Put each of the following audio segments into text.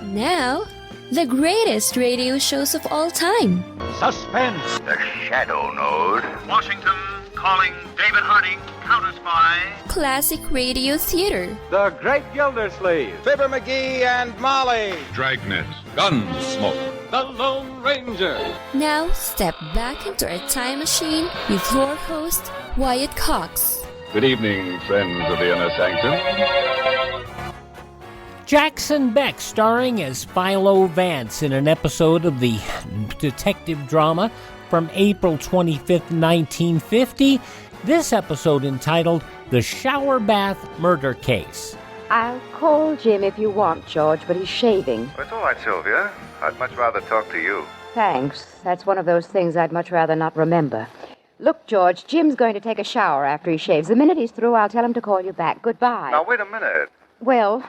Now, the greatest radio shows of all time. Suspense. The Shadow Node. Washington calling David Harding, Counter Spy. Classic radio theater. The Great Gildersleeve. Fibber McGee and Molly. Dragnet. Gunsmoke. The Lone Ranger. Now, step back into our time machine with your host, Wyatt Cox. Good evening, friends of the Inner Sanctum. Jackson Beck starring as Philo Vance in an episode of the detective drama from April 25th, 1950. This episode entitled The Shower Bath Murder Case. I'll call Jim if you want, George, but he's shaving. It's all right, Sylvia. I'd much rather talk to you. Thanks. That's one of those things I'd much rather not remember. Look, George, Jim's going to take a shower after he shaves. The minute he's through, I'll tell him to call you back. Goodbye. Now, wait a minute. Well...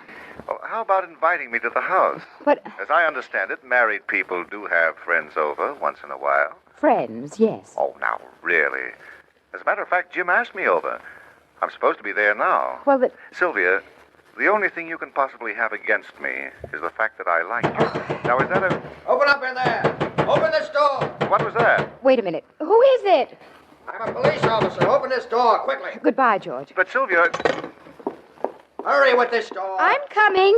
Oh, how about inviting me to the house? But... As I understand it, married people do have friends over once in a while. Friends, yes. Oh, now, really? As a matter of fact, Jim asked me over. I'm supposed to be there now. Well, but... Sylvia, the only thing you can possibly have against me is the fact that I like you. Now, is that a... Open up in there. Open this door. What was that? Wait a minute. Who is it? I'm a police officer. Open this door quickly. Goodbye, George. But, Sylvia... Hurry with this door. I'm coming.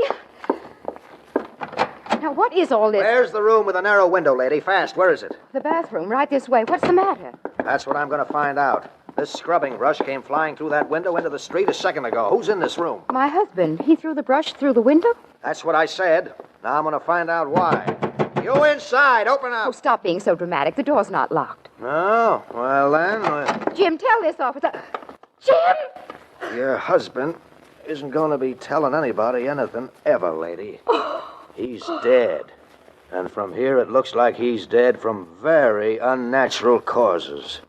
Now, what is all this? Where's the room with a narrow window, lady? Fast. Where is it? The bathroom, right this way. What's the matter? That's what I'm going to find out. This scrubbing brush came flying through that window into the street a second ago. Who's in this room? My husband. He threw the brush through the window? That's what I said. Now I'm going to find out why. You inside. Open Oh, up. stop being so dramatic. The door's not locked. Oh, well then. Jim, tell this officer. Jim! Your husband isn't going to be telling anybody anything ever, lady. He's dead. And from here it looks like he's dead from very unnatural causes.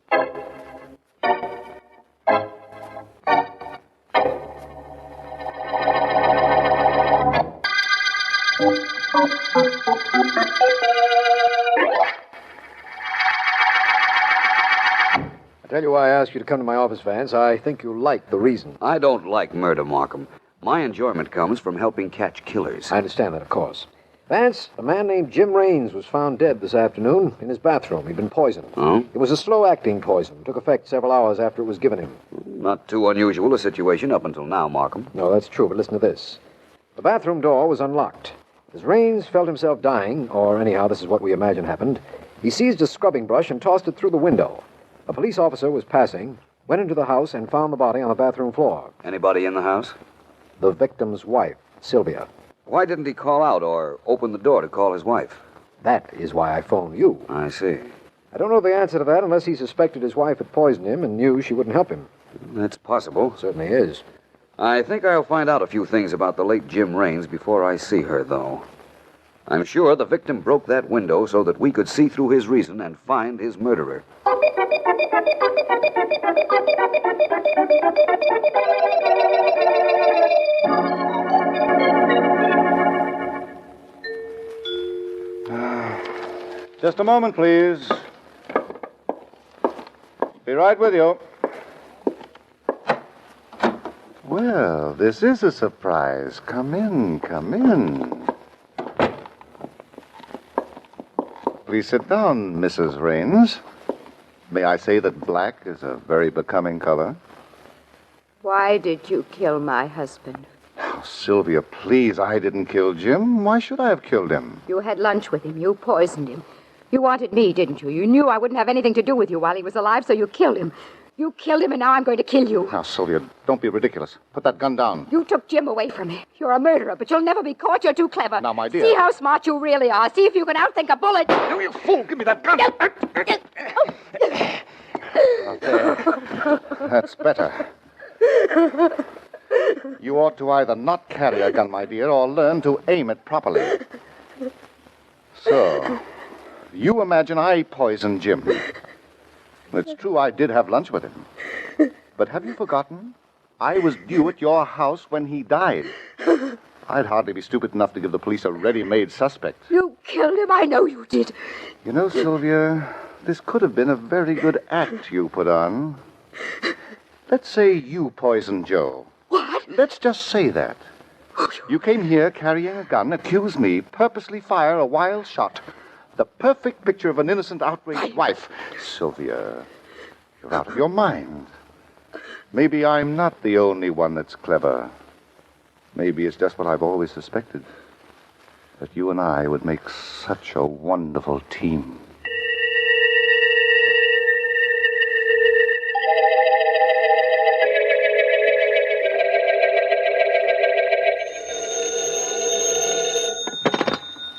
I tell you why I asked you to come to my office, Vance. I think you'll like the reason. I don't like murder, Markham. My enjoyment comes from helping catch killers. I understand that, of course. Vance, a man named Jim Raines was found dead this afternoon in his bathroom. He'd been poisoned. Oh? It was a slow-acting poison. Took effect several hours after it was given him. Not too unusual a situation up until now, Markham. No, that's true, but listen to this. The bathroom door was unlocked. As Raines felt himself dying, or anyhow, this is what we imagine happened, he seized a scrubbing brush and tossed it through the window. A police officer was passing, went into the house, and found the body on the bathroom floor. Anybody in the house? The victim's wife, Sylvia. Why didn't he call out or open the door to call his wife? That is why I phoned you. I see. I don't know the answer to that unless he suspected his wife had poisoned him and knew she wouldn't help him. That's possible. Certainly is. I think I'll find out a few things about the late Jim Raines before I see her, though. I'm sure the victim broke that window so that we could see through his reason and find his murderer. Just a moment, please. Be right with you. Well, this is a surprise. Come in, come in. Please sit down, Mrs. Raines. May I say that black is a very becoming color? Why did you kill my husband? Oh, Sylvia, please, I didn't kill Jim. Why should I have killed him? You had lunch with him. You poisoned him. You wanted me, didn't you? You knew I wouldn't have anything to do with you while he was alive, so you killed him. You killed him, and now I'm going to kill you. Now, Sylvia, don't be ridiculous. Put that gun down. You took Jim away from me. You're a murderer, but you'll never be caught. You're too clever. Now, my dear. See how smart you really are. See if you can outthink a bullet. No, you fool! Give me that gun! Okay. That's better. You ought to either not carry a gun, my dear, or learn to aim it properly. So, you imagine I poisoned Jim. It's true I did have lunch with him. But have you forgotten? I was due at your house when he died. I'd hardly be stupid enough to give the police a ready-made suspect. You killed him. I know you did. You know, Sylvia, this could have been a very good act you put on. Let's say you poisoned Joe. What? Let's just say that. You came here carrying a gun, accuse me, purposely fire a wild shot. The perfect picture of an innocent, outraged wife. Sylvia, you're out of your mind. Maybe I'm not the only one that's clever. Maybe it's just what I've always suspected. That you and I would make such a wonderful team.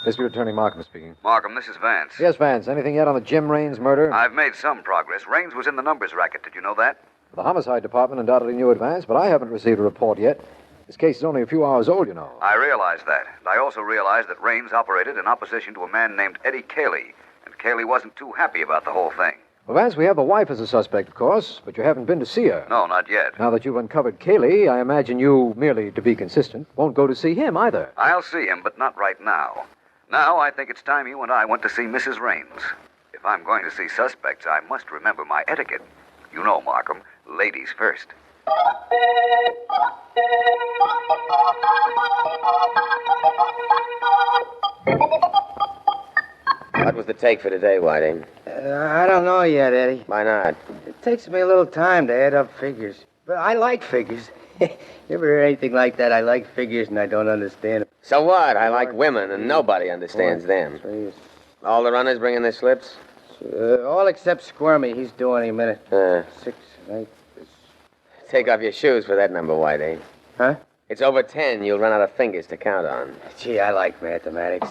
District Attorney Markham speaking. Markham, this is Vance. Yes, Vance. Anything yet on the Jim Raines murder? I've made some progress. Raines was in the numbers racket. Did you know that? The homicide department undoubtedly knew it, Vance, but I haven't received a report yet. This case is only a few hours old, you know. I realize that. And I also realize that Raines operated in opposition to a man named Eddie Cayley. And Cayley wasn't too happy about the whole thing. Well, Vance, we have the wife as a suspect, of course, but you haven't been to see her. No, not yet. Now that you've uncovered Cayley, I imagine you, merely to be consistent, won't go to see him either. I'll see him, but not right now. Now I think it's time you and I went to see Mrs. Raines. If I'm going to see suspects, I must remember my etiquette. You know, Markham, ladies first. What was the take for today, Whiting? I don't know yet, Eddie. Why not? It takes me a little time to add up figures. But I like figures. You ever hear anything like that? I like figures and I don't understand them. So what? I like women, and nobody understands them. All the runners bringing their slips? All except Squirmy. He's due any minute. 6, 8. Take off your shoes for that number, Whiting. Huh? It's over 10. You'll run out of fingers to count on. Gee, I like mathematics.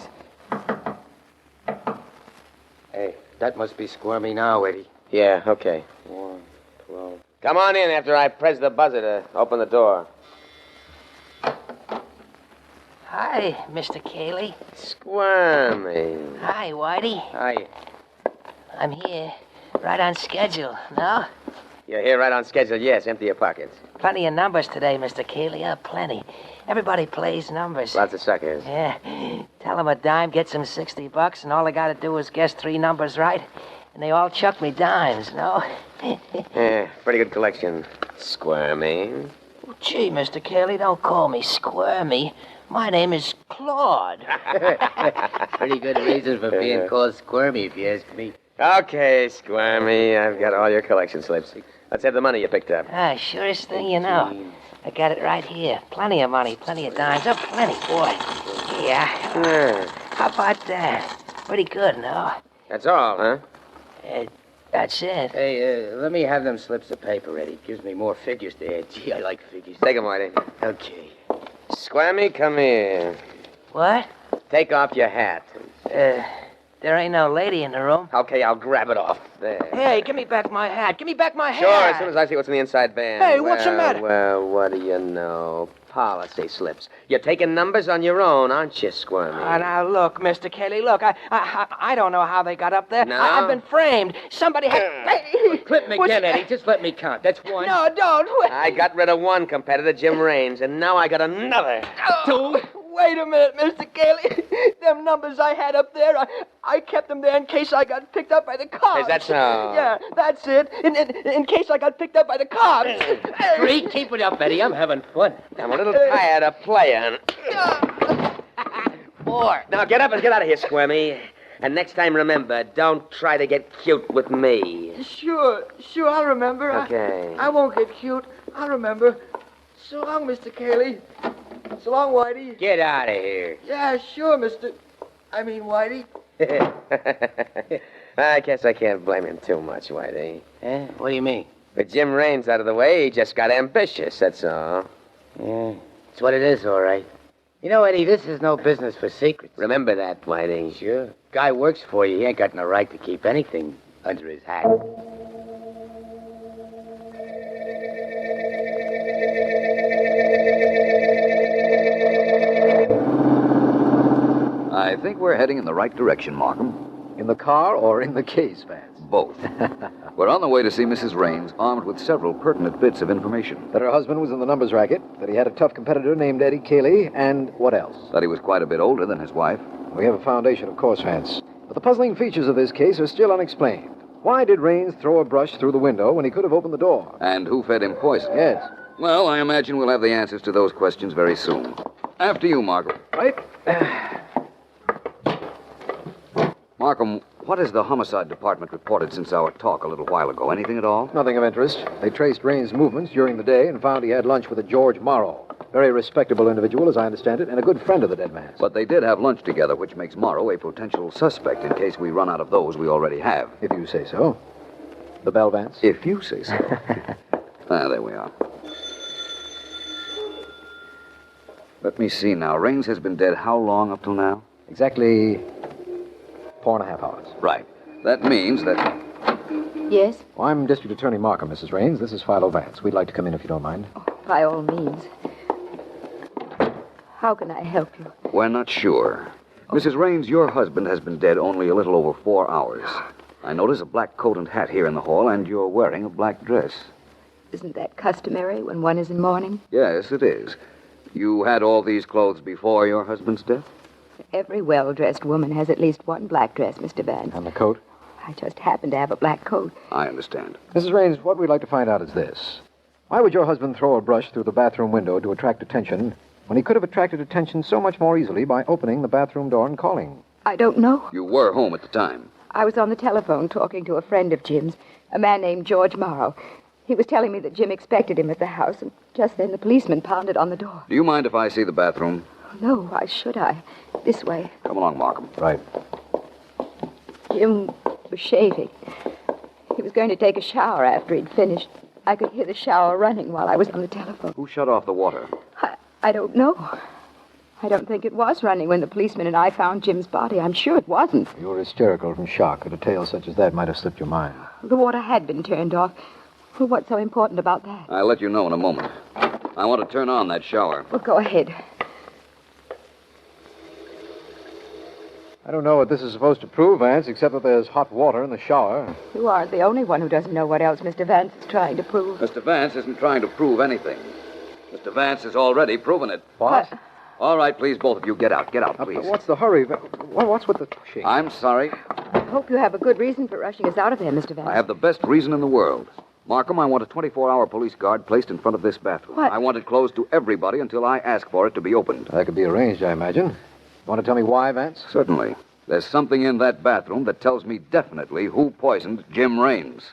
Hey, that must be Squirmy now, Eddie. Yeah, okay. 1, 12. Come on in after I press the buzzer to open the door. Hi, Mr. Cayley. Squirmy. Hi, Whitey. Hi. I'm here, right on schedule. No? You're here right on schedule, yes. Empty your pockets. Plenty of numbers today, Mr. Cayley. Plenty. Everybody plays numbers. Lots of suckers. Yeah. Tell them a dime gets them $60, and all I gotta do is guess 3 numbers right, and they all chuck me dimes, no? Yeah, pretty good collection. Squirmy. Well, gee, Mr. Cayley, don't call me Squirmy. My name is Claude. Pretty good reason for being called Squirmy, if you ask me. Okay, Squirmy. I've got all your collection slips. Let's have the money you picked up. Surest thing you know. I got it right here. Plenty of money, plenty of dimes. Oh, plenty, boy. Yeah. How about that? Pretty good, no? That's all, huh? That's it. Hey, let me have them slips of paper, Eddie. Gives me more figures to add. Gee, I like figures. Take them, Whitey. Okay. Squirmy, come here. What? Take off your hat. There ain't no lady in the room. Okay, I'll grab it off. There. Hey, give me back my hat. Give me back my hat. Sure, as soon as I see what's in the inside band. Hey, what's the matter? Well, what do you know? Policy slips. You're taking numbers on your own, aren't you, Squirmy? Now, look, Mr. Kelly, look, I don't know how they got up there. No? I've been framed. Somebody had... Hey, clip me again, Eddie. Just let me count. That's 1. No, don't. I got rid of one competitor, Jim Raines, and now I got another. 2. Wait a minute, Mr. Kelly. Them numbers I had up there, I kept them there in case I got picked up by the cops. Is that so? Yeah, that's it. In case I got picked up by the cops. 3, keep it up, Eddie. I'm having fun. I'm a little tired of playing. 4. Now get up and get out of here, Squirmy. And next time, remember, don't try to get cute with me. Sure, I'll remember. Okay. I won't get cute. I'll remember. So long, Mr. Cayley. So long, Whitey. Get out of here. Yeah, sure, Whitey. I guess I can't blame him too much, Whitey. What do you mean? With Jim Raines out of the way, he just got ambitious, that's all. Yeah, it's what it is, all right. You know, Eddie, this is no business for secrets. Remember that, Whitey. Sure. Guy works for you. He ain't got no right to keep anything under his hat. I think we're heading in the right direction, Markham. In the car or in the case, Vance? Both. We're on the way to see Mrs. Raines, armed with several pertinent bits of information. That her husband was in the numbers racket, that he had a tough competitor named Eddie Cayley, and what else? That he was quite a bit older than his wife. We have a foundation, of course, Vance. But the puzzling features of this case are still unexplained. Why did Raines throw a brush through the window when he could have opened the door? And who fed him poison? Yes. Well, I imagine we'll have the answers to those questions very soon. After you, Markham. Right. Markham, what has the homicide department reported since our talk a little while ago? Anything at all? Nothing of interest. They traced Raines' movements during the day and found he had lunch with a George Morrow. Very respectable individual, as I understand it, and a good friend of the dead man's. But they did have lunch together, which makes Morrow a potential suspect in case we run out of those we already have. If you say so. The bell, Vance? If you say so. There we are. Let me see now. Raines has been dead how long up till now? Exactly 4.5 hours. Right. That means that... Yes? Well, I'm District Attorney Markham, Mrs. Raines. This is Philo Vance. We'd like to come in if you don't mind. Oh, by all means. How can I help you? We're not sure. Mrs. Raines, your husband has been dead only a little over 4 hours. I notice a black coat and hat here in the hall, and you're wearing a black dress. Isn't that customary when one is in mourning? Yes, it is. You had all these clothes before your husband's death? Every well-dressed woman has at least one black dress, Mr. Vance. And the coat? I just happen to have a black coat. I understand. Mrs. Raines, what we'd like to find out is this. Why would your husband throw a brush through the bathroom window to attract attention when he could have attracted attention so much more easily by opening the bathroom door and calling? I don't know. You were home at the time. I was on the telephone talking to a friend of Jim's, a man named George Morrow. He was telling me that Jim expected him at the house, and just then the policeman pounded on the door. Do you mind if I see the bathroom? No, why should I? This way. Come along, Markham. Right. Jim was shaving. He was going to take a shower after he'd finished. I could hear the shower running while I was on the telephone. Who shut off the water? I don't know. I don't think it was running when the policeman and I found Jim's body. I'm sure it wasn't. You were hysterical from shock. A tale such as that might have slipped your mind. The water had been turned off. Well, what's so important about that? I'll let you know in a moment. I want to turn on that shower. Well, go ahead. I don't know what this is supposed to prove, Vance, except that there's hot water in the shower. You aren't the only one who doesn't know what else Mr. Vance is trying to prove. Mr. Vance isn't trying to prove anything. Mr. Vance has already proven it. What? All right, please, both of you, get out. Get out, please. What's the hurry? What's with the pushing? I'm sorry. I hope you have a good reason for rushing us out of here, Mr. Vance. I have the best reason in the world. Markham, I want a 24-hour police guard placed in front of this bathroom. What? I want it closed to everybody until I ask for it to be opened. That could be arranged, I imagine. You want to tell me why, Vance? Certainly. There's something in that bathroom that tells me definitely who poisoned Jim Raines.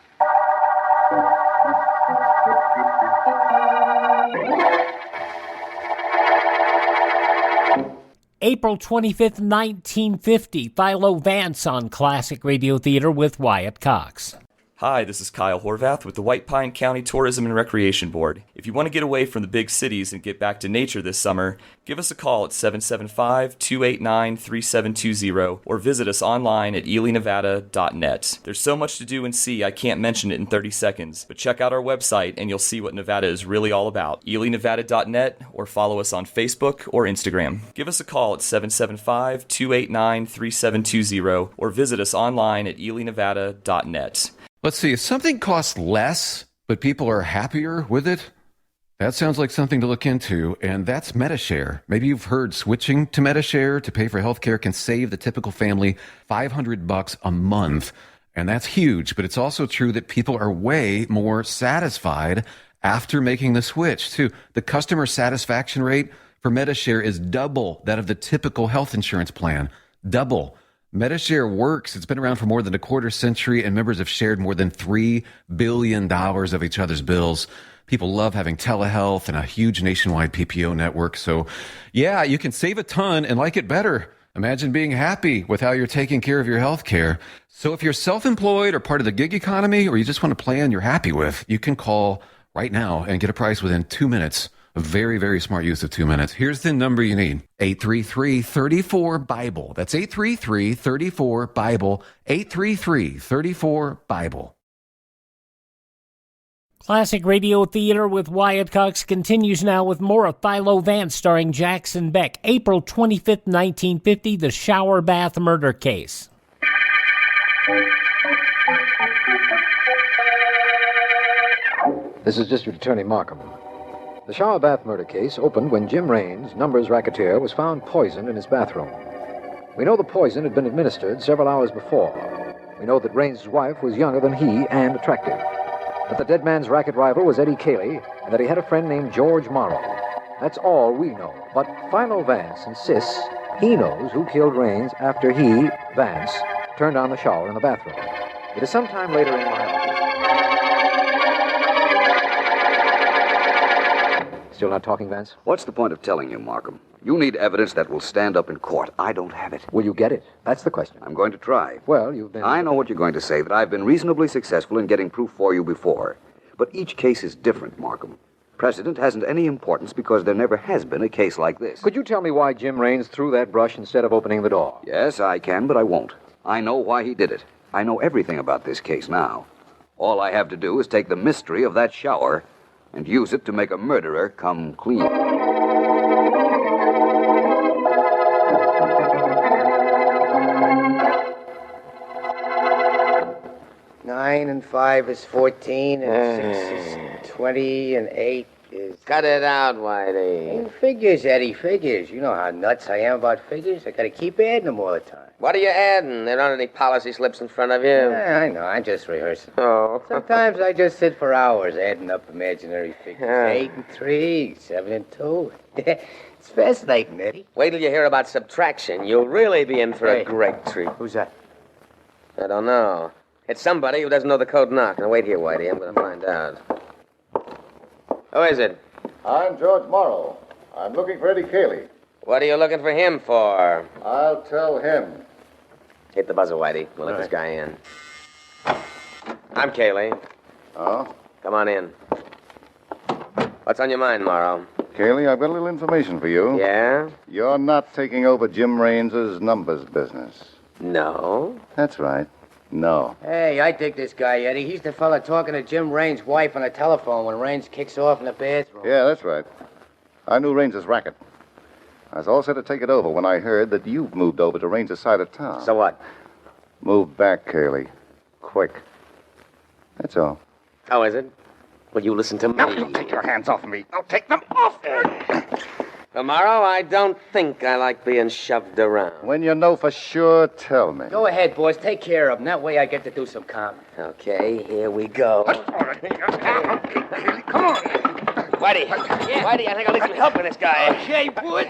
April 25th, 1950, Philo Vance on Classic Radio Theater with Wyatt Cox. Hi, this is Kyle Horvath with the White Pine County Tourism and Recreation Board. If you want to get away from the big cities and get back to nature this summer, give us a call at 775-289-3720 or visit us online at elinevada.net. There's so much to do and see I can't mention it in 30 seconds, but check out our website and you'll see what Nevada is really all about. elinevada.net or follow us on Facebook or Instagram. Give us a call at 775-289-3720 or visit us online at elinevada.net. Let's see, if something costs less, but people are happier with it, that sounds like something to look into, and that's MediShare. Maybe you've heard switching to MediShare to pay for healthcare can save the typical family $500 a month, and that's huge, but it's also true that people are way more satisfied after making the switch, too. The customer satisfaction rate for MediShare is double that of the typical health insurance plan. Double. MediShare works. It's been around for more than a quarter century, and members have shared more than $3 billion of each other's bills. People love having telehealth and a huge nationwide PPO network. So, yeah, you can save a ton and like it better. Imagine being happy with how you're taking care of your health care. So if you're self-employed or part of the gig economy, or you just want a plan you're happy with, you can call right now and get a price within 2 minutes. A very, very smart use of 2 minutes. Here's the number you need. 833-34-BIBLE. That's 833-34-BIBLE. 833-34-BIBLE. Classic Radio Theater with Wyatt Cox continues now with more of Philo Vance starring Jackson Beck. April 25th, 1950, The Shower Bath Murder Case. This is District Attorney Markham. The shower bath murder case opened when Jim Raines, numbers racketeer, was found poisoned in his bathroom. We know the poison had been administered several hours before. We know that Raines' wife was younger than he and attractive. That the dead man's racket rival was Eddie Cayley, and that he had a friend named George Morrow. That's all we know. But Philo Vance insists he knows who killed Raines after he, Vance, turned on the shower in the bathroom. It is sometime later in my office. Still not talking, Vance? What's the point of telling you, Markham? You need evidence that will stand up in court. I don't have it. Will you get it? That's the question. I'm going to try. Well, you've been... I know what you're going to say, that I've been reasonably successful in getting proof for you before. But each case is different, Markham. Precedent hasn't any importance because there never has been a case like this. Could you tell me why Jim Raines threw that brush instead of opening the door? Yes, I can, but I won't. I know why he did it. I know everything about this case now. All I have to do is take the mystery of that shower and use it to make a murderer come clean. 9 and 5 is 14, and 6 is 20, and 8 is... Cut it out, Whitey. Hey, figures, Eddie, figures. You know how nuts I am about figures. I gotta keep adding them all the time. What are you adding? There aren't any policy slips in front of you. Yeah, I know. I'm just rehearsing. Oh. Sometimes I just sit for hours adding up imaginary figures. 8 and 3, 7 and 2. It's fascinating, Eddie. Wait till you hear about subtraction. You'll really be in for a great treat. Who's that? I don't know. It's somebody who doesn't know the code knock. Now, wait here, Whitey. I'm going to find out. Who is it? I'm George Morrow. I'm looking for Eddie Cayley. What are you looking for him for? I'll tell him. Hit the buzzer, Whitey. We'll let this guy in. I'm Cayley. Oh? Come on in. What's on your mind, Morrow? Cayley, I've got a little information for you. Yeah? You're not taking over Jim Raines's numbers business. No? That's right. No. Hey, I dig this guy, Eddie. He's the fella talking to Jim Raines' wife on the telephone when Raines kicks off in the bathroom. Yeah, that's right. I knew Raines's racket. I was all set to take it over when I heard that you've moved over to Raines's side of town. So what? Move back, Cayley. Quick. That's all. Oh, is it? Well, you listen to me. No, don't take your hands off me. I'll take them off. Tomorrow, I don't think I like being shoved around. When you know for sure, tell me. Go ahead, boys. Take care of him. That way I get to do some comment. Okay, here we go. Come on. Whitey. Yeah. Whitey, I think I'll need some help with this guy. Okay, boy.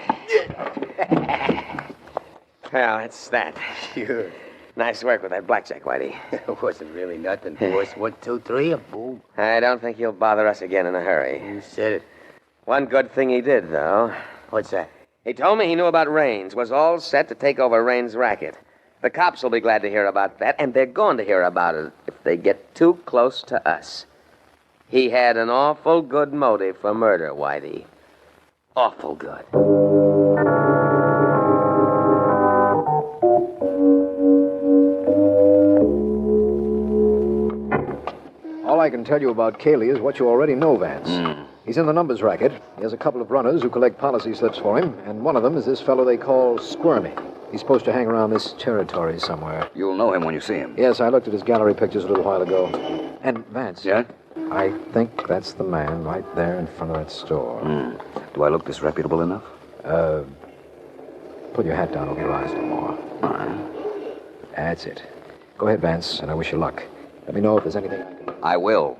Well, that's that. Sure. Nice work with that blackjack, Whitey. It wasn't really nothing, boys. 1, 2, 3, a boom. I don't think he'll bother us again in a hurry. You said it. One good thing he did, though. What's that? He told me he knew about Raines, was all set to take over Raines' racket. The cops will be glad to hear about that, and they're going to hear about it if they get too close to us. He had an awful good motive for murder, Whitey. Awful good. All I can tell you about Cayley is what you already know, Vance. He's in the numbers racket. He has a couple of runners who collect policy slips for him, and one of them is this fellow they call Squirmy. He's supposed to hang around this territory somewhere. You'll know him when you see him. Yes, I looked at his gallery pictures a little while ago. And, Vance. Yeah? I think that's the man right there in front of that store. Do I look disreputable enough? Put your hat down over your eyes a little more. All right. That's it. Go ahead, Vance, and I wish you luck. Let me know if there's anything I can do. I will.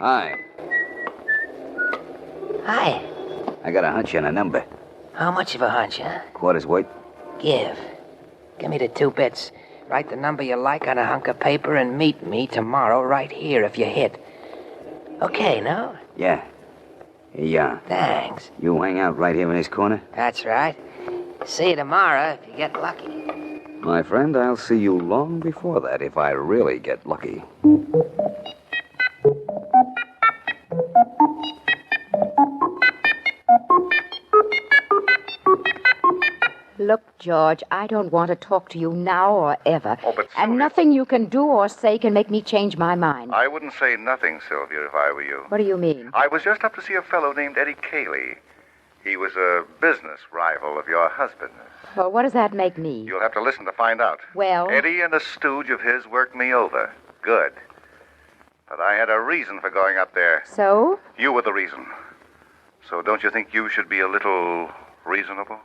Hi. Hi. I got a hunch and a number. How much of a hunch, huh? Quarter's weight. Give me the 2 bits. Write the number you like on a hunk of paper and meet me tomorrow right here if you hit. Okay, no? Yeah. Yeah. Thanks. You hang out right here in this corner? That's right. See you tomorrow if you get lucky. My friend, I'll see you long before that if I really get lucky. Look, George, I don't want to talk to you now or ever. Oh, but and Sylvia... nothing you can do or say can make me change my mind. I wouldn't say nothing, Sylvia, if I were you. What do you mean? I was just up to see a fellow named Eddie Cayley. He was a business rival of your husband's. Well, what does that make me? You'll have to listen to find out. Well... Eddie and a stooge of his worked me over. Good. But I had a reason for going up there. So? You were the reason. So don't you think you should be a little reasonable?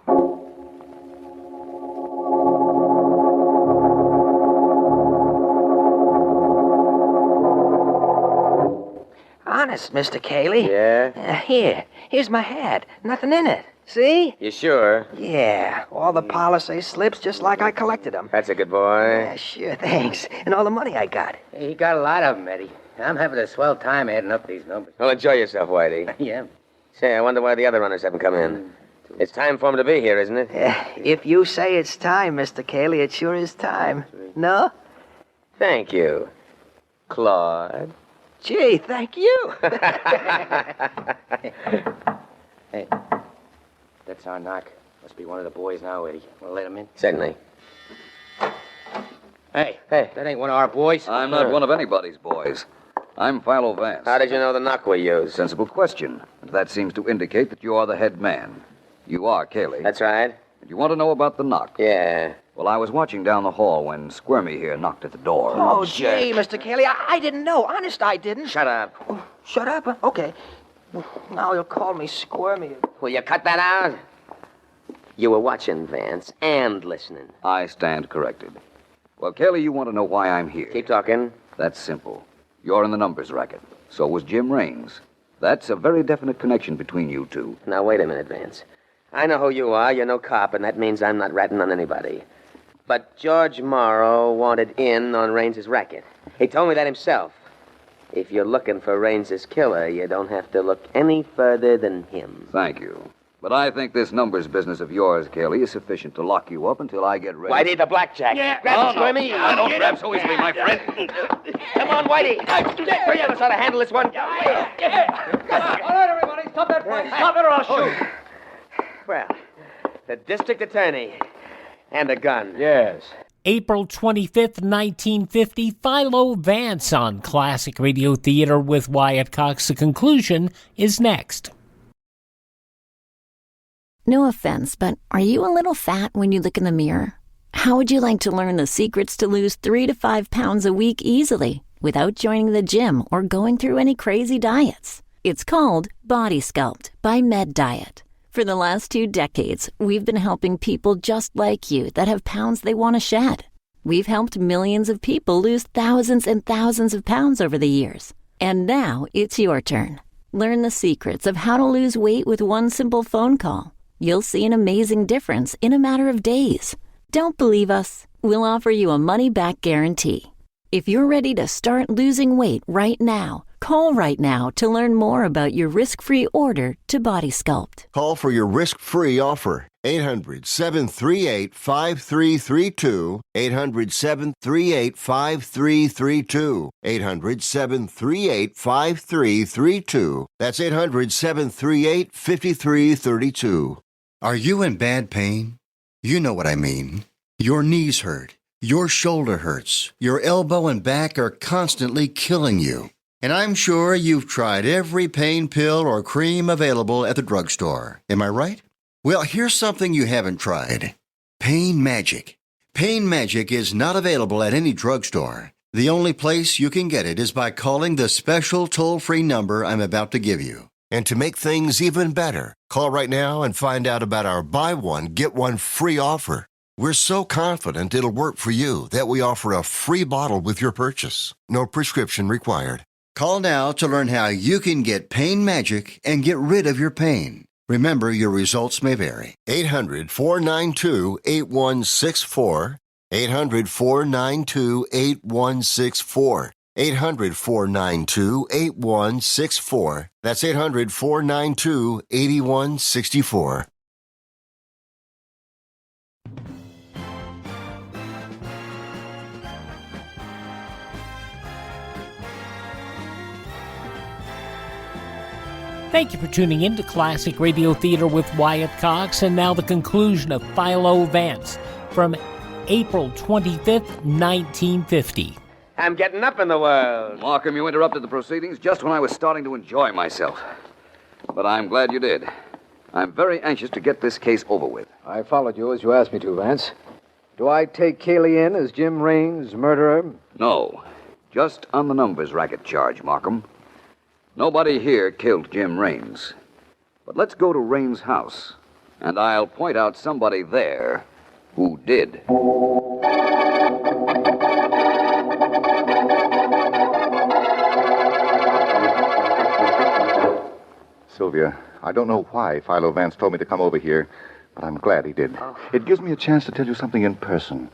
honest, Mr. Cayley. Yeah? Here's my hat. Nothing in it. See? You sure? Yeah, all the policy slips just like I collected them. That's a good boy. Yeah, sure, thanks. And all the money I got. Hey, he got a lot of them, Eddie. I'm having a swell time adding up these numbers. Well, enjoy yourself, Whitey. Yeah. Say, I wonder why the other runners haven't come in. It's time for them to be here, isn't it? If you say it's time, Mr. Cayley, it sure is time. No? Thank you, Claude. Gee, thank you. Hey, that's our knock. Must be one of the boys now, Eddie. Want to let him in? Certainly. Hey, that ain't one of our boys. I'm not one of anybody's boys. I'm Philo Vance. How did you know the knock we used? Sensible question. That seems to indicate that you are the head man. You are Cayley. That's right. And you want to know about the knock? Yeah. Well, I was watching down the hall when Squirmy here knocked at the door. Oh, gee, Mr. Cayley, I didn't know. Honest, I didn't. Shut up. Oh, shut up? Huh? Okay. Now you'll call me Squirmy. Will you cut that out? You were watching, Vance, and listening. I stand corrected. Well, Cayley, you want to know why I'm here. Keep talking. That's simple. You're in the numbers racket. So was Jim Raines. That's a very definite connection between you two. Now, wait a minute, Vance. I know who you are. You're no cop, and that means I'm not ratting on anybody. But George Morrow wanted in on Raines's racket. He told me that himself. If you're looking for Raines's killer, you don't have to look any further than him. Thank you. But I think this numbers business of yours, Cayley, is sufficient to lock you up until I get ready. Whitey, the blackjack. Yeah. Grab him, Squirmy. I don't grab so easily, my friend. Come on, Whitey. Three of us ought to handle this one. All right, everybody, stop that fight. Stop it or I'll shoot. Well, the district attorney and a gun. Yes. April 25th, 1950, Philo Vance on Classic Radio Theater with Wyatt Cox. The conclusion is next. No offense, but are you a little fat when you look in the mirror? How would you like to learn the secrets to lose 3 to 5 pounds a week easily without joining the gym or going through any crazy diets? It's called Body Sculpt by Med Diet. For the last 2 decades, we've been helping people just like you that have pounds they want to shed. We've helped millions of people lose thousands and thousands of pounds over the years. And now it's your turn. Learn the secrets of how to lose weight with one simple phone call. You'll see an amazing difference in a matter of days. Don't believe us? We'll offer you a money-back guarantee. If you're ready to start losing weight right now, call right now to learn more about your risk-free order to Body Sculpt. Call for your risk-free offer. 800-738-5332. 800-738-5332. 800-738-5332. That's 800-738-5332. Are you in bad pain? You know what I mean. Your knees hurt. Your shoulder hurts. Your elbow and back are constantly killing you. And I'm sure you've tried every pain pill or cream available at the drugstore. Am I right? Well, here's something you haven't tried. Pain Magic. Pain Magic is not available at any drugstore. The only place you can get it is by calling the special toll-free number I'm about to give you. And to make things even better, call right now and find out about our buy one, get one free offer. We're so confident it'll work for you that we offer a free bottle with your purchase. No prescription required. Call now to learn how you can get Pain Magic and get rid of your pain. Remember, your results may vary. 800-492-8164. 800-492-8164. 800-492-8164. That's 800-492-8164. Thank you for tuning in to Classic Radio Theater with Wyatt Cox, and now the conclusion of Philo Vance from April 25th, 1950. I'm getting up in the world. Markham, you interrupted the proceedings just when I was starting to enjoy myself. But I'm glad you did. I'm very anxious to get this case over with. I followed you as you asked me to, Vance. Do I take Cayley in as Jim Raines' murderer? No. Just on the numbers racket charge, Markham. Nobody here killed Jim Raines. But let's go to Raines' house, and I'll point out somebody there who did. Sylvia. I don't know why Philo Vance told me to come over here, but I'm glad he did. Oh. It gives me a chance to tell you something in person.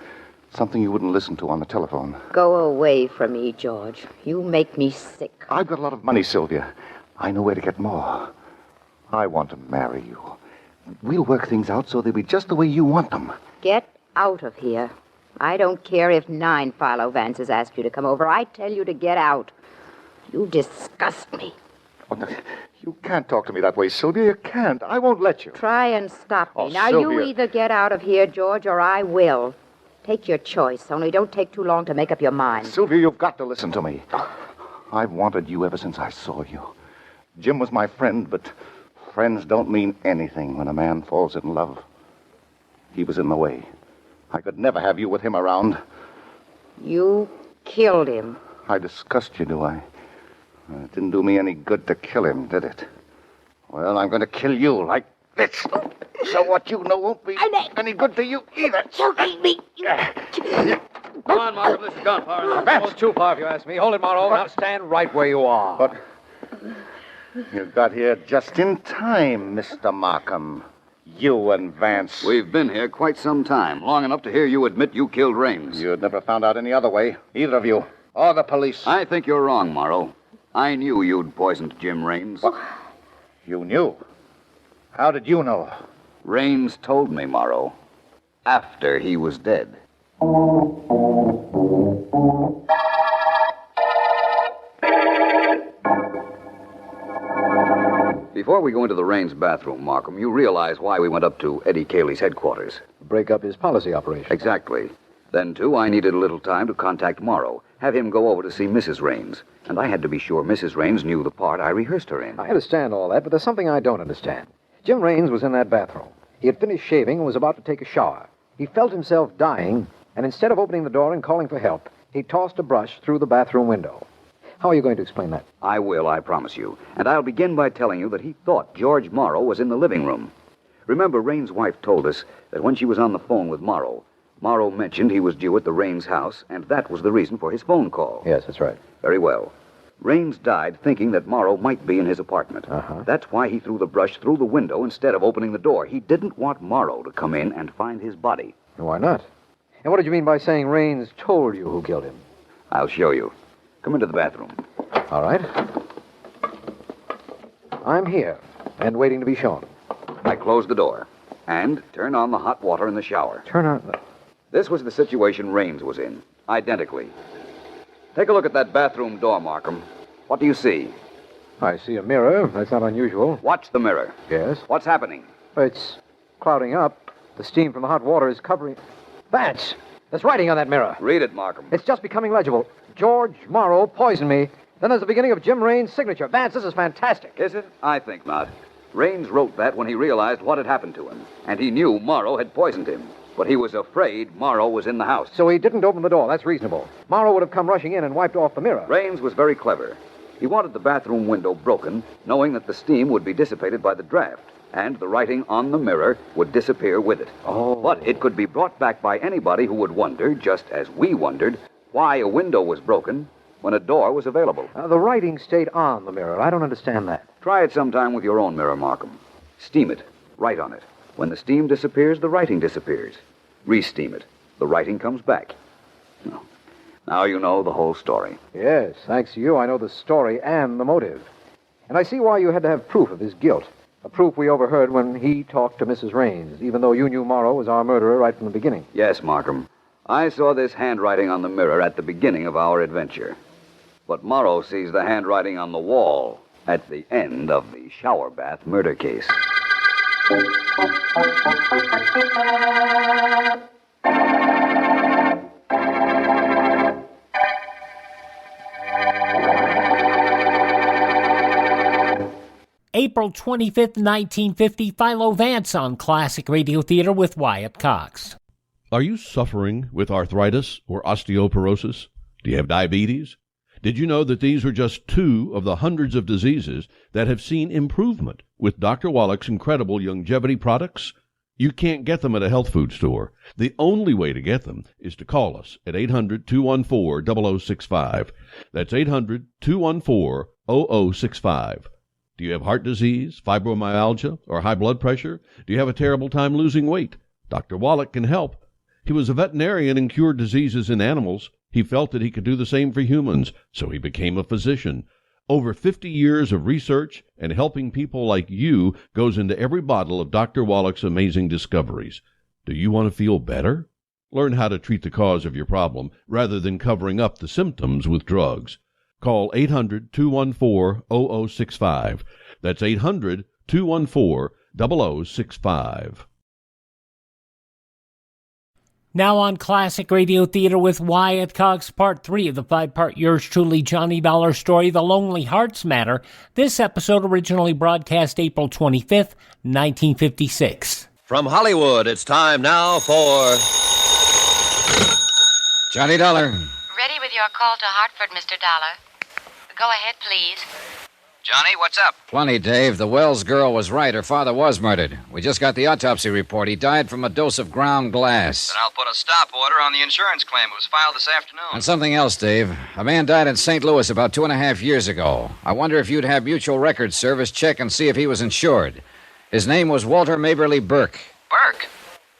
Something you wouldn't listen to on the telephone. Go away from me, George. You make me sick. I've got a lot of money, Sylvia. I know where to get more. I want to marry you. We'll work things out so they'll be just the way you want them. Get out of here. I don't care if 9 Philo Vances ask you to come over. I tell you to get out. You disgust me. Oh, no, you can't talk to me that way, Sylvia. You can't. I won't let you. Try and stop me. Oh, now, Sylvia. you either get out of here, George, or I will. Take your choice, only don't take too long to make up your mind. Sylvia, you've got to listen to me. I've wanted you ever since I saw you. Jim was my friend, but friends don't mean anything when a man falls in love. He was in the way. I could never have you with him around. You killed him. I disgust you, do I? It didn't do me any good to kill him, did it? Well, I'm going to kill you like this. So what you know won't be any good to you either. Choking me. Come on, Markham. This has gone far enough. That's too far, if you ask me. Hold it, Morrow. Now stand right where you are. But you got here just in time, Mr. Markham. You and Vance. We've been here quite some time, long enough to hear you admit you killed Raines. You'd never found out any other way, either of you, or the police. I think you're wrong, Morrow. I knew you'd poisoned Jim Raines. You knew? How did you know? Raines told me, Morrow, after he was dead. Before we go into the Raines bathroom, Markham, you realize why we went up to Eddie Cayley's headquarters. Break up his policy operation. Exactly. Then, too, I needed a little time to contact Morrow, have him go over to see Mrs. Raines. And I had to be sure Mrs. Raines knew the part I rehearsed her in. I understand all that, but there's something I don't understand. Jim Raines was in that bathroom. He had finished shaving and was about to take a shower. He felt himself dying, and instead of opening the door and calling for help, he tossed a brush through the bathroom window. How are you going to explain that? I will, I promise you. And I'll begin by telling you that he thought George Morrow was in the living room. Remember, Raines' wife told us that when she was on the phone with Morrow mentioned he was due at the Raines house, and that was the reason for his phone call. Yes, that's right. Very well. Raines died thinking that Morrow might be in his apartment. That's why he threw the brush through the window instead of opening the door. He didn't want Morrow to come in and find his body. Why not? And what did you mean by saying Raines told you who killed him? I'll show you. Come into the bathroom. All right. I'm here and waiting to be shown. I closed the door and turned on the hot water in the shower. Turn on... This was the situation Raines was in, identically. Take a look at that bathroom door, Markham. What do you see? I see a mirror. That's not unusual. Watch the mirror. Yes? What's happening? It's clouding up. The steam from the hot water is covering... Vance! There's writing on that mirror. Read it, Markham. It's just becoming legible. George Morrow poisoned me. Then there's the beginning of Jim Raines' signature. Vance, this is fantastic. Is it? I think not. Raines wrote that when he realized what had happened to him, and he knew Morrow had poisoned him. But he was afraid Morrow was in the house. So he didn't open the door. That's reasonable. Morrow would have come rushing in and wiped off the mirror. Raines was very clever. He wanted the bathroom window broken, knowing that the steam would be dissipated by the draft, and the writing on the mirror would disappear with it. Oh. But it could be brought back by anybody who would wonder, just as we wondered, why a window was broken when a door was available. The writing stayed on the mirror. I don't understand that. Try it sometime with your own mirror, Markham. Steam it. Write on it. When the steam disappears, the writing disappears. Re-steam it. The writing comes back. Now you know the whole story. Yes, thanks to you, I know the story and the motive. And I see why you had to have proof of his guilt. A proof we overheard when he talked to Mrs. Raines, even though you knew Morrow was our murderer right from the beginning. Yes, Markham. I saw this handwriting on the mirror at the beginning of our adventure. But Morrow sees the handwriting on the wall at the end of the shower bath murder case. April 25th, 1950, Philo Vance on Classic Radio Theater with Wyatt Cox. Are you suffering with arthritis or osteoporosis? Do you have diabetes? Did you know that these are just 2 of the hundreds of diseases that have seen improvement with Dr. Wallach's incredible longevity products? You can't get them at a health food store. The only way to get them is to call us at 800-214-0065. That's 800-214-0065. Do you have heart disease, fibromyalgia, or high blood pressure? Do you have a terrible time losing weight? Dr. Wallach can help. He was a veterinarian and cured diseases in animals. He felt that he could do the same for humans, so he became a physician. Over 50 years of research and helping people like you goes into every bottle of Dr. Wallach's amazing discoveries. Do you want to feel better? Learn how to treat the cause of your problem rather than covering up the symptoms with drugs. Call 800-214-0065. That's 800-214-0065. Now on Classic Radio Theater with Wyatt Cox, Part 3 of the 5-part Yours Truly Johnny Dollar story, The Lonely Hearts Matter. This episode originally broadcast April 25th, 1956. From Hollywood, it's time now for... Johnny Dollar. Ready with your call to Hartford, Mr. Dollar. Go ahead, please. Johnny, what's up? Plenty, Dave. The Wells girl was right. Her father was murdered. We just got the autopsy report. He died from a dose of ground glass. Then I'll put a stop order on the insurance claim. It was filed this afternoon. And something else, Dave. A man died in St. Louis about 2.5 years ago. I wonder if you'd have Mutual Records Service check and see if he was insured. His name was Walter Maberly Burke. Burke?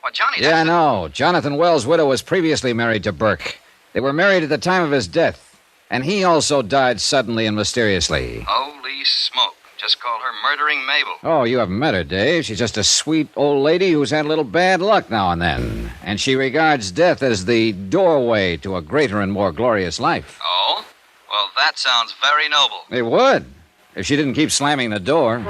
Well, Johnny, Yeah, I know. Jonathan Wells' widow was previously married to Burke. They were married at the time of his death. And he also died suddenly and mysteriously. Holy smoke. Just call her Murdering Mabel. Oh, you haven't met her, Dave. She's just a sweet old lady who's had a little bad luck now and then. And she regards death as the doorway to a greater and more glorious life. Oh? Well, that sounds very noble. It would, if she didn't keep slamming the door.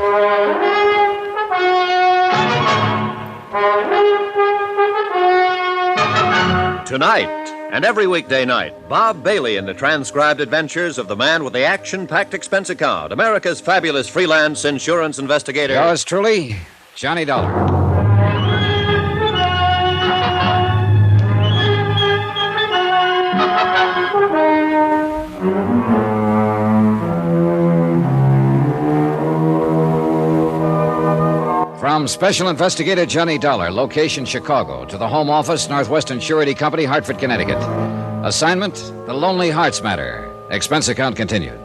Tonight, and every weekday night, Bob Bailey in the transcribed adventures of the man with the action-packed expense account, America's fabulous freelance insurance investigator. Yours truly, Johnny Dollar. From Special Investigator Johnny Dollar, location Chicago, to the Home Office, Northwestern Surety Company, Hartford, Connecticut. Assignment, The Lonely Hearts Matter. Expense account continued.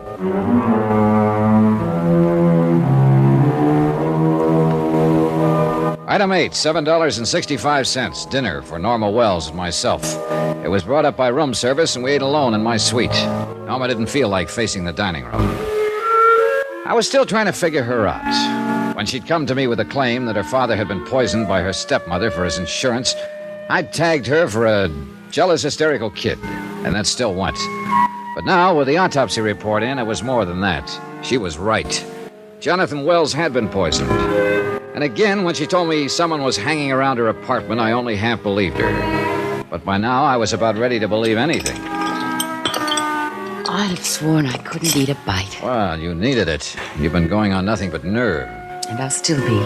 Item 8, $7.65. Dinner for Norma Wells and myself. It was brought up by room service, and we ate alone in my suite. Norma didn't feel like facing the dining room. I was still trying to figure her out. When she'd come to me with a claim that her father had been poisoned by her stepmother for his insurance, I'd tagged her for a jealous, hysterical kid, and that still went. But now, with the autopsy report in, it was more than that. She was right. Jonathan Wells had been poisoned. And again, when she told me someone was hanging around her apartment, I only half believed her. But by now, I was about ready to believe anything. I'd have sworn I couldn't eat a bite. Well, you needed it. You've been going on nothing but nerve. And I'll still be.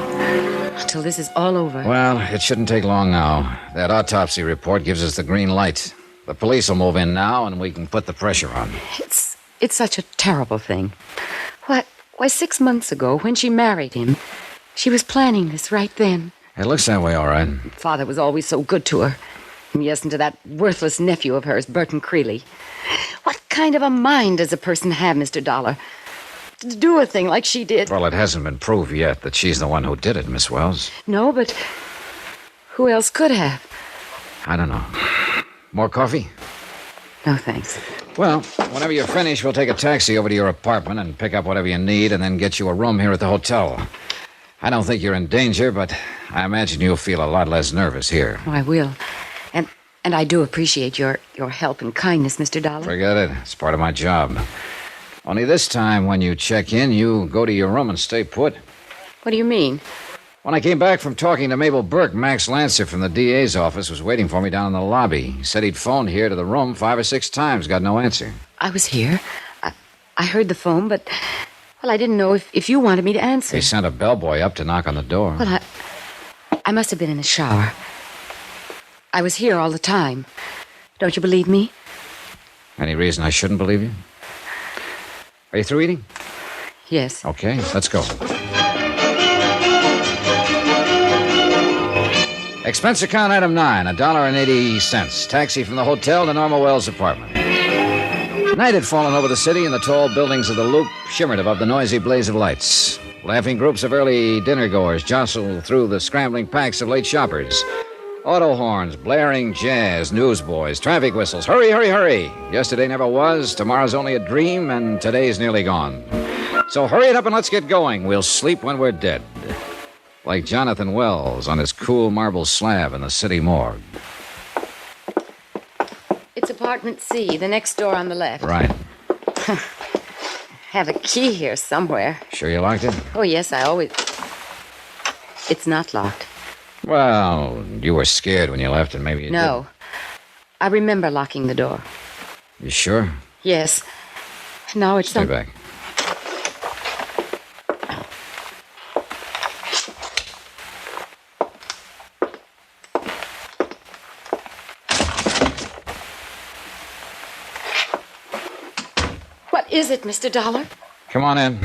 Until this is all over. Well, it shouldn't take long now. That autopsy report gives us the green light. The police will move in now, and we can put the pressure on. It's such a terrible thing. Why, 6 months ago, when she married him, she was planning this right then. It looks that way, all right. Father was always so good to her. Yes, and to that worthless nephew of hers, Burton Creeley. What kind of a mind does a person have, Mr. Dollar, to do a thing like she did? Well, it hasn't been proved yet that she's the one who did it, Miss Wells. No, but who else could have? I don't know. More coffee? No, thanks. Well, whenever you're finished, we'll take a taxi over to your apartment and pick up whatever you need and then get you a room here at the hotel. I don't think you're in danger, but I imagine you'll feel a lot less nervous here. Oh, I will. And I do appreciate your help and kindness, Mr. Dollar. Forget it. It's part of my job. Only this time, when you check in, you go to your room and stay put. What do you mean? When I came back from talking to Mabel Burke, Max Lancer from the DA's office was waiting for me down in the lobby. He said he'd phoned here to the room 5 or 6 times, got no answer. I was here. I heard the phone, but, well, I didn't know if you wanted me to answer. He sent a bellboy up to knock on the door. Well, I must have been in the shower. I was here all the time. Don't you believe me? Any reason I shouldn't believe you? Are you through eating? Yes. Okay, let's go. Expense account item 9, $1.80. Taxi from the hotel to Norma Wells' apartment. Night had fallen over the city, and the tall buildings of the Loop shimmered above the noisy blaze of lights. Laughing groups of early dinner-goers jostle through the scrambling packs of late shoppers. Auto horns, blaring jazz, newsboys, traffic whistles. Hurry, hurry, hurry. Yesterday never was, tomorrow's only a dream, and today's nearly gone. So hurry it up and let's get going. We'll sleep when we're dead. Like Jonathan Wells on his cool marble slab in the city morgue. It's apartment C, the next door on the left. Right. Have a key here somewhere. Sure you locked it? Oh, yes, I always... It's not locked. Well, you were scared when you left and maybe you No. I remember locking the door. didn't. You sure? Yes. Now it's... Stay back. What is it, Mr. Dollar? Come on in.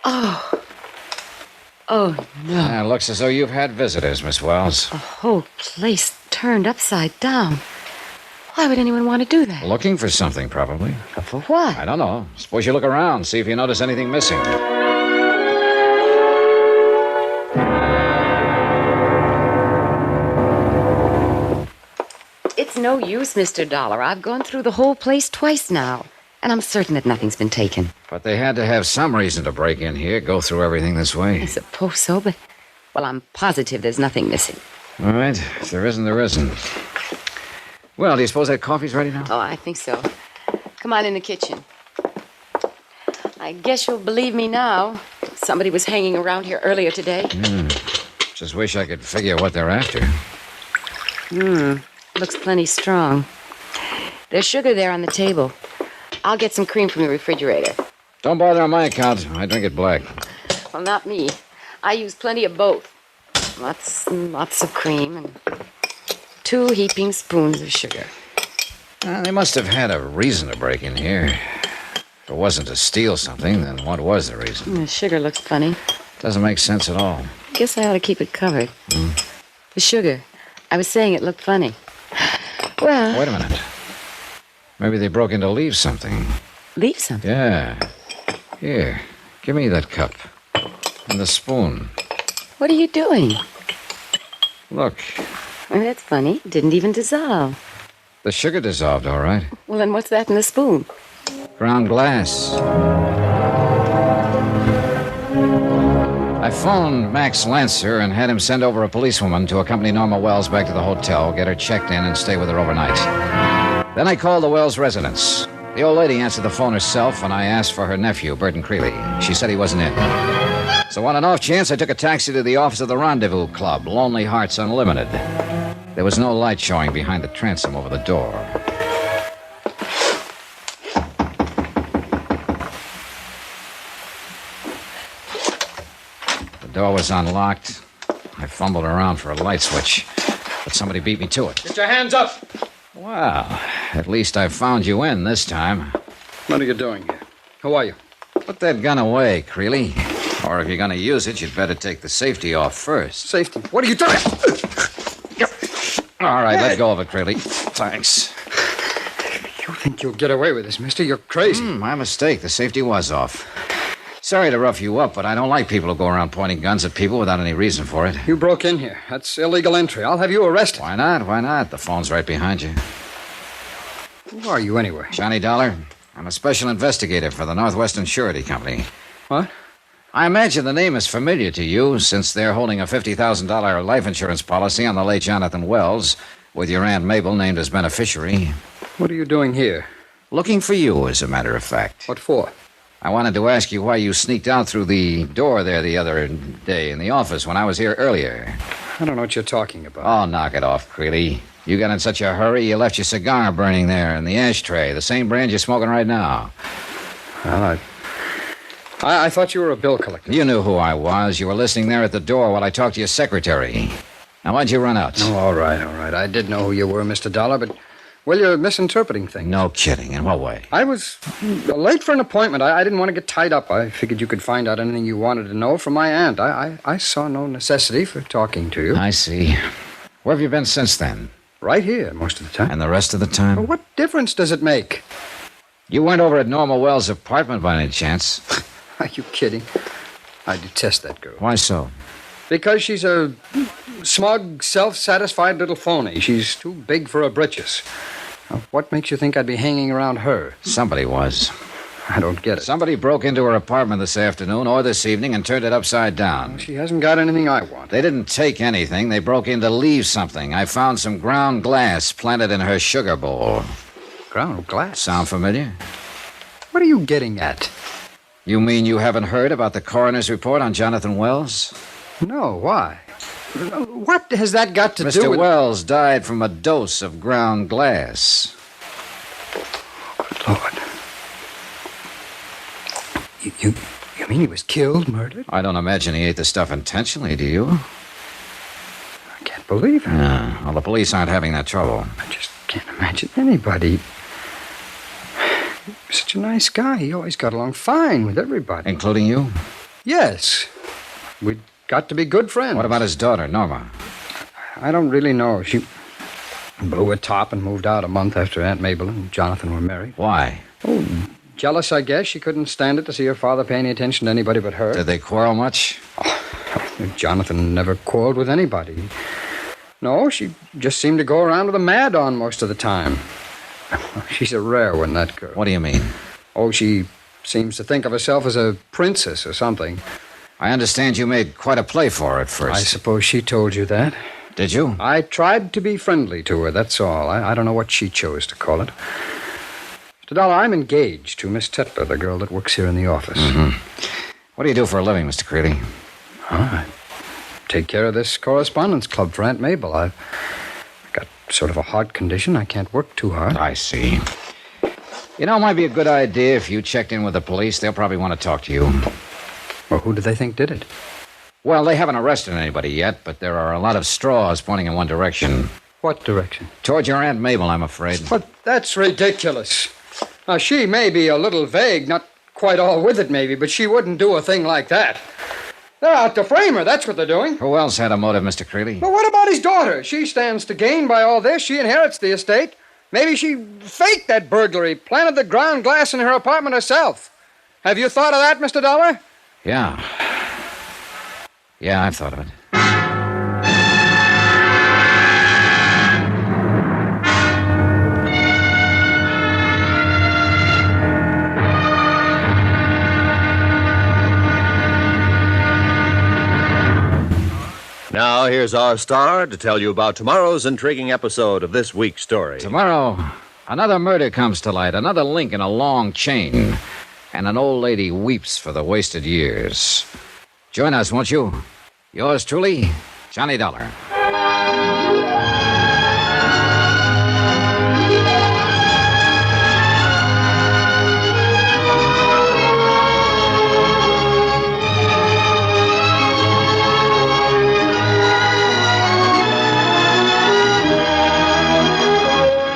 Oh. Oh, no. It looks as though you've had visitors, Miss Wells. The whole place turned upside down. Why would anyone want to do that? Looking for something, probably. For what? I don't know. Suppose you look around, see if you notice anything missing. It's no use, Mr. Dollar. I've gone through the whole place twice now, and I'm certain that nothing's been taken. But they had to have some reason to break in here, go through everything this way. I suppose so, but... Well, I'm positive there's nothing missing. All right. If there isn't, there isn't. Well, do you suppose that coffee's ready now? Oh, I think so. Come on in the kitchen. I guess you'll believe me now. Somebody was hanging around here earlier today. Just wish I could figure what they're after. Looks plenty strong. There's sugar there on the table. I'll get some cream from the refrigerator. Don't bother on my account. I drink it black. Well, not me. I use plenty of both. Lots and lots of cream and 2 heaping spoons of sugar. They must have had a reason to break in here. If it wasn't to steal something, then what was the reason? The sugar looks funny. Doesn't make sense at all. Guess I ought to keep it covered. The sugar. I was saying it looked funny. Well... Wait a minute. Maybe they broke in to leave something. Leave something? Yeah. Here, give me that cup. And the spoon. What are you doing? Look, Well, that's funny. It didn't even dissolve. the sugar dissolved, all right. Well, then what's that in the spoon? Ground glass. I phoned Max Lancer and had him send over a policewoman to accompany Norma Wells back to the hotel, get her checked in, and stay with her overnight. Then I called the Wells residence. The old lady answered the phone herself, and I asked for her nephew, Burton Creeley. She said he wasn't in. So on an off chance, I took a taxi to the office of the Rendezvous Club, Lonely Hearts Unlimited. There was no light showing behind the transom over the door. The door was unlocked. I fumbled around for a light switch, but somebody beat me to it. Get your hands up! Well, at least I found you in this time. What are you doing here? Who are you? Put that gun away, Creeley. Or if you're going to use it, you'd better take the safety off first. Safety? What are you doing? All right, let go of it, Creeley. Thanks. You think you'll get away with this, mister? You're crazy. My mistake. The safety was off. Sorry to rough you up, but I don't like people who go around pointing guns at people without any reason for it. You broke in here. That's illegal entry. I'll have you arrested. Why not? Why not? The phone's right behind you. Who are you, anyway? Johnny Dollar. I'm a special investigator for the Northwestern Surety Company. What? I imagine the name is familiar to you, since they're holding a $50,000 life insurance policy on the late Jonathan Wells, with your Aunt Mabel named as beneficiary. What are you doing here? Looking for you, as a matter of fact. What for? I wanted to ask you why you sneaked out through the door there the other day in the office when I was here earlier. I don't know what you're talking about. Oh, knock it off, Creeley. You got in such a hurry, you left your cigar burning there in the ashtray, the same brand you're smoking right now. Well, I thought you were a bill collector. You knew who I was. You were listening there at the door while I talked to your secretary. Now, why'd you run out? Oh, all right. I did know who you were, Mr. Dollar, but, well, you're misinterpreting things. No kidding. In what way? I was late for an appointment. I didn't want to get tied up. I figured you could find out anything you wanted to know from my aunt. I saw no necessity for talking to you. I see. Where have you been since then? Right here, most of the time. And the rest of the time? Well, what difference does it make? You weren't over at Norma Wells' apartment by any chance? I Are you kidding? I detest that girl. Why so? Because she's a smug, self-satisfied little phony. She's too big for her britches. Now, what makes you think I'd be hanging around her? Somebody was. I don't get it. Somebody broke into her apartment this afternoon or this evening and turned it upside down. She hasn't got anything I want. They didn't take anything. They broke in to leave something. I found some ground glass planted in her sugar bowl. Ground glass? Sound familiar? What are you getting at? You mean you haven't heard about the coroner's report on Jonathan Wells? No, why? What has that got to do Mr. with... Wells died from a dose of ground glass. Good Lord. You mean he was killed, murdered? I don't imagine he ate the stuff intentionally, do you? I can't believe it. Yeah, well, the police aren't having that trouble. I just can't imagine anybody. He was such a nice guy. He always got along fine with everybody. Including you? Yes. We got to be good friends. What about his daughter, Norma? I don't really know. She blew a top and moved out a month after Aunt Mabel and Jonathan were married. Why? Oh, jealous, I guess. She couldn't stand it to see her father pay any attention to anybody but her. Did they quarrel much? Oh, Jonathan never quarreled with anybody. No, she just seemed to go around with a mad on most of the time. She's a rare one, that girl. What do you mean? Oh, she seems to think of herself as a princess or something. I understand you made quite a play for her at first. I suppose she told you that. Did you? I tried to be friendly to her, that's all. I don't know what she chose to call it. Mr. Dollar, I'm engaged to Miss Tetler, the girl that works here in the office. Mm-hmm. What do you do for a living, Mr. Creedy? I take care of this correspondence club for Aunt Mabel. I've got sort of a heart condition. I can't work too hard. I see. You know, it might be a good idea if you checked in with the police. They'll probably want to talk to you. Well, who do they think did it? Well, they haven't arrested anybody yet, but there are a lot of straws pointing in one direction. What direction? Toward your Aunt Mabel, I'm afraid. But that's ridiculous. Now, she may be a little vague, not quite all with it, maybe, but she wouldn't do a thing like that. They're out to frame her, that's what they're doing. Who else had a motive, Mr. Creedy? But what about his daughter? She stands to gain by all this. She inherits the estate. Maybe she faked that burglary, planted the ground glass in her apartment herself. Have you thought of that, Mr. Dollar? Yeah. Yeah, I've thought of it. Now, here's our star to tell you about tomorrow's intriguing episode of this week's story. Tomorrow, another murder comes to light, another link in a long chain, and an old lady weeps for the wasted years. Join us, won't you? Yours truly, Johnny Dollar.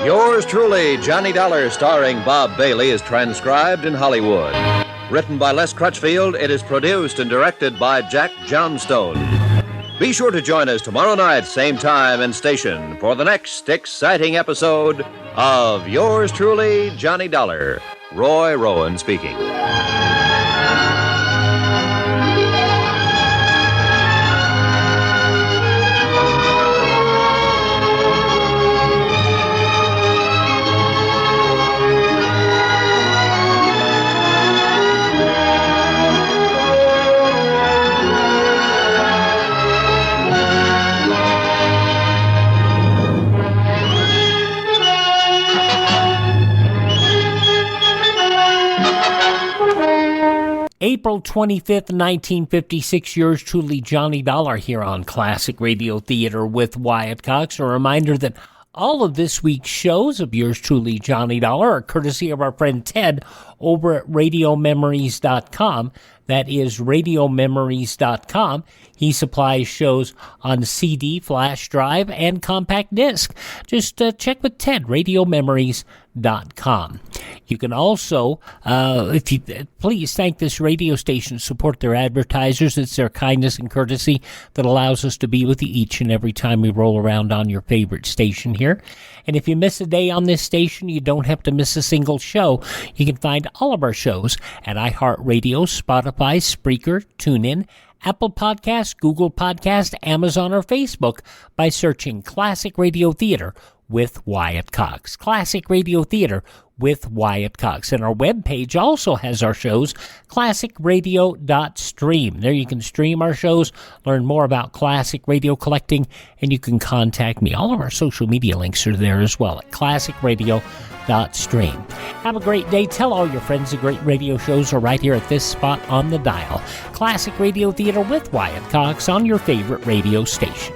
Yours truly, Johnny Dollar, starring Bob Bailey, is transcribed in Hollywood. Written by Les Crutchfield, it is produced and directed by Jack Johnstone. Be sure to join us tomorrow night, same time and station, for the next exciting episode of Yours truly, Johnny Dollar. Roy Rowan speaking. April 25th, 1956, yours truly, Johnny Dollar, here on Classic Radio Theater with Wyatt Cox. A reminder that all of this week's shows of yours truly, Johnny Dollar, are courtesy of our friend Ted over at RadioMemories.com. That is RadioMemories.com. He supplies shows on CD, flash drive, and compact disc. Just check with Ted, RadioMemories.com. You can also, please thank this radio station, support their advertisers. It's their kindness and courtesy that allows us to be with you each and every time we roll around on your favorite station here. And if you miss a day on this station, you don't have to miss a single show. You can find all of our shows at iHeartRadio, Spotify, Spreaker, TuneIn, Apple Podcasts, Google Podcasts, Amazon, or Facebook by searching Classic Radio Theater with Wyatt Cox. Classic Radio Theater with Wyatt Cox. And our webpage also has our shows, classicradio.stream. There you can stream our shows, learn more about classic radio collecting, and you can contact me. All of our social media links are there as well at classicradio.stream. Have a great day. Tell all your friends the great radio shows are right here at this spot on the dial. Classic Radio Theater with Wyatt Cox on your favorite radio station.